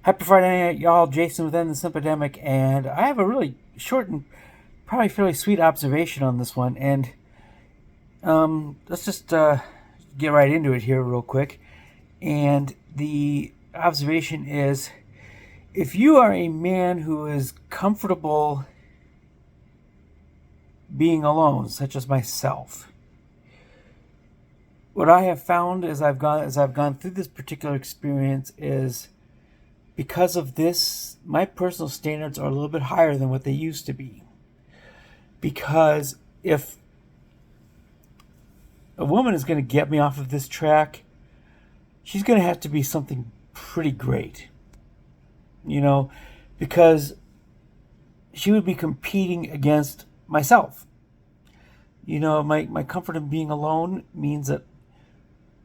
Happy Friday night, y'all. Jason within the Simpademic, and I have a really short and probably fairly sweet observation on this one. And let's just get right into it here, real quick. And the observation is if you are a man who is comfortable being alone, such as myself, what I have found as I've gone through this particular experience is because of this, my personal standards are a little bit higher than what they used to be. Because if a woman is going to get me off of this track, she's going to have to be something pretty great. Because she would be competing against myself. My comfort in being alone means that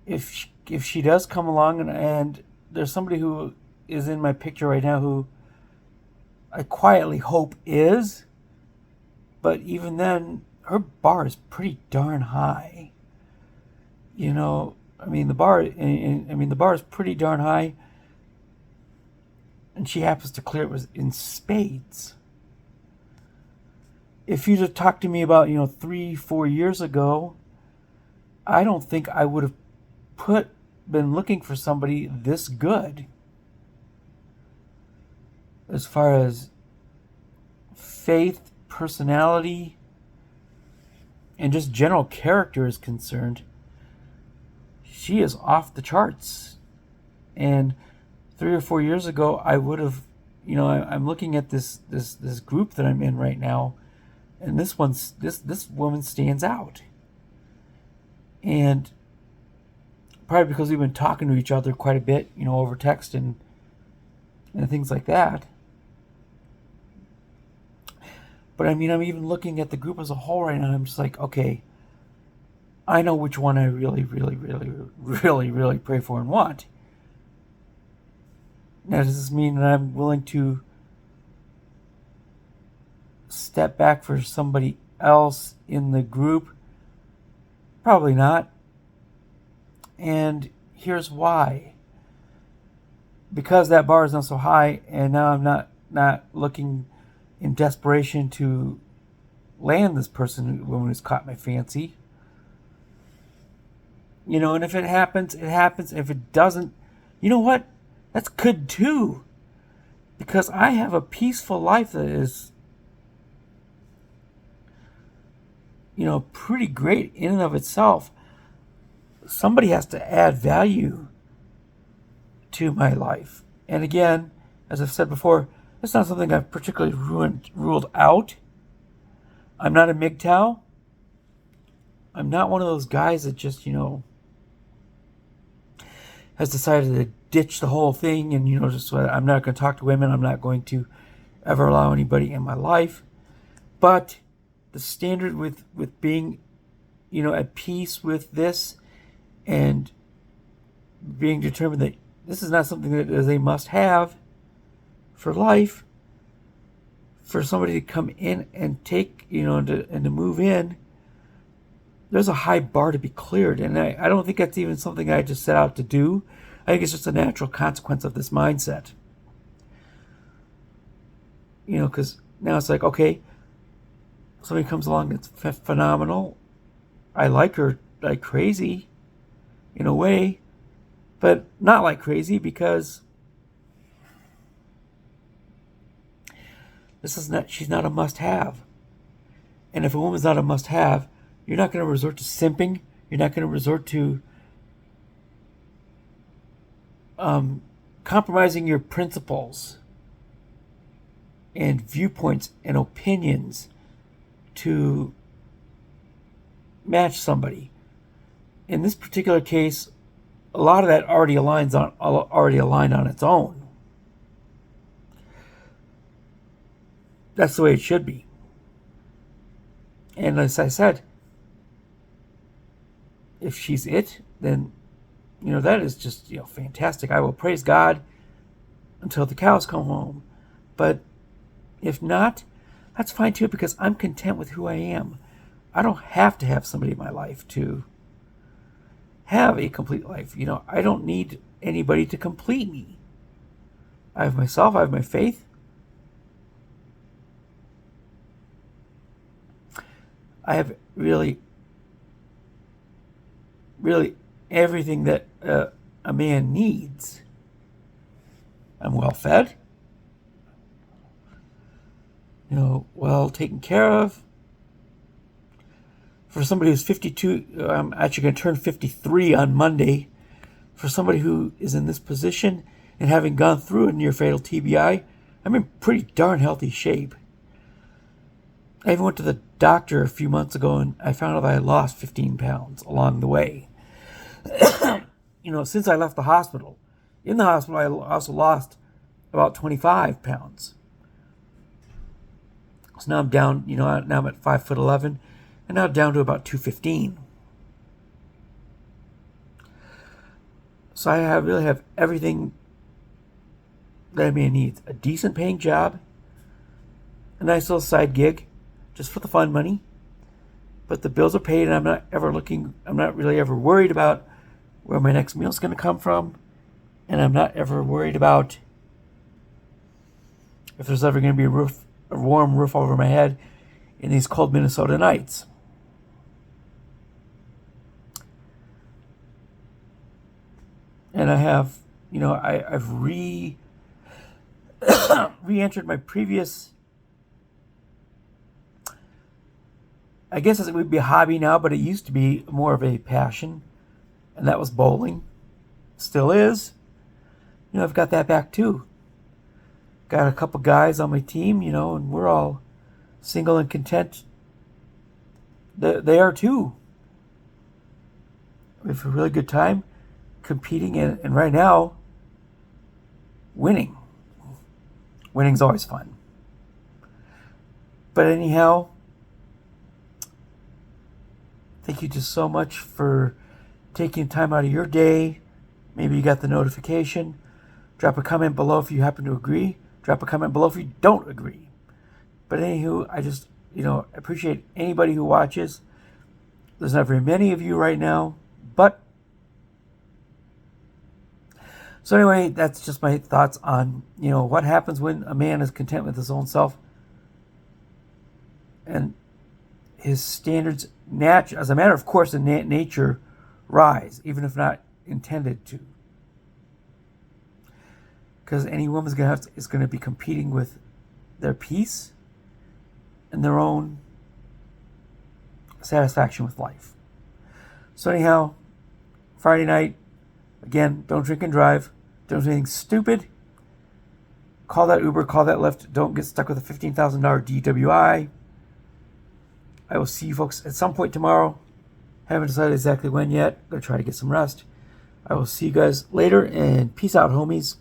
if she does come along and there's somebody who is in my picture right now who I quietly hope is, but even then, her bar is pretty darn high. The bar is pretty darn high, and she happens to clear it in spades. If you'd have talked to me about 3-4 years ago, I don't think I would have been looking for somebody this good. As far as faith, personality, and just general character is concerned, she is off the charts. And 3 or 4 years ago, I would have, I'm looking at this group that I'm in right now, and this woman stands out. And probably because we've been talking to each other quite a bit, over text and things like that. But I'm even looking at the group as a whole right now, and I'm just like, okay, I know which one I really, really, really, really, really pray for and want. Now, does this mean that I'm willing to step back for somebody else in the group? Probably not. And here's why. Because that bar is not so high, and now I'm not looking in desperation to land this woman who's caught my fancy. And if it happens, it happens. If it doesn't, you know what? That's good too. Because I have a peaceful life that is, pretty great in and of itself. Somebody has to add value to my life. And again, as I've said before, it's not something I've particularly ruled out. I'm not a MGTOW. I'm not one of those guys that just, has decided to ditch the whole thing and, just I'm not going to talk to women. I'm not going to ever allow anybody in my life. But the standard with being, at peace with this and being determined that this is not something that is a must-have for life, for somebody to come in and take, and to move in, there's a high bar to be cleared. And I don't think that's even something I just set out to do. I think it's just a natural consequence of this mindset. Because now it's like, okay, somebody comes along that's phenomenal. I like her like crazy, in a way, but not like crazy because she's not a must-have. And if a woman's not a must-have, you're not going to resort to simping. You're not going to resort to compromising your principles and viewpoints and opinions to match somebody. In this particular case, a lot of that already aligned on its own. That's the way it should be. And as I said, if she's it, then, that is just, fantastic. I will praise God until the cows come home. But if not, that's fine too, because I'm content with who I am. I don't have to have somebody in my life to have a complete life. I don't need anybody to complete me. I have myself, I have my faith. I have really everything that a man needs. I'm well fed, well taken care of. For somebody who's 52, I'm actually going to turn 53 on Monday. For somebody who is in this position and having gone through a near fatal TBI, I'm in pretty darn healthy shape. I even went to the doctor a few months ago and I found out that I lost 15 pounds along the way. Since I left the hospital. In the hospital, I also lost about 25 pounds. So now I'm down, now I'm at 5'11", and now down to about 215. So I really have everything that a man needs. A decent paying job, a nice little side gig, just for the fun money. But the bills are paid, and I'm not really ever worried about where my next meal is going to come from. And I'm not ever worried about if there's ever going to be a warm roof over my head in these cold Minnesota nights. And I have, I've re-entered my previous, I guess it would be a hobby now, but it used to be more of a passion, and that was bowling. Still is. I've got that back too. Got a couple guys on my team, and we're all single and content. They are too. We have a really good time competing, and right now, winning. Winning's always fun. But anyhow, thank you just so much for taking time out of your day. Maybe you got the notification. Drop a comment below if you happen to agree. Drop a comment below if you don't agree. But anywho, I just, appreciate anybody who watches. There's not very many of you right now, but so anyway, that's just my thoughts on, what happens when a man is content with his own self and his standards, as a matter of course, in nature, rise, even if not intended to. Because any woman is going to be competing with their peace and their own satisfaction with life. So anyhow, Friday night, again, don't drink and drive. Don't do anything stupid. Call that Uber, call that Lyft. Don't get stuck with a $15,000 DWI. I will see you folks at some point tomorrow. Haven't decided exactly when yet. Gonna try to get some rest. I will see you guys later, and peace out, homies.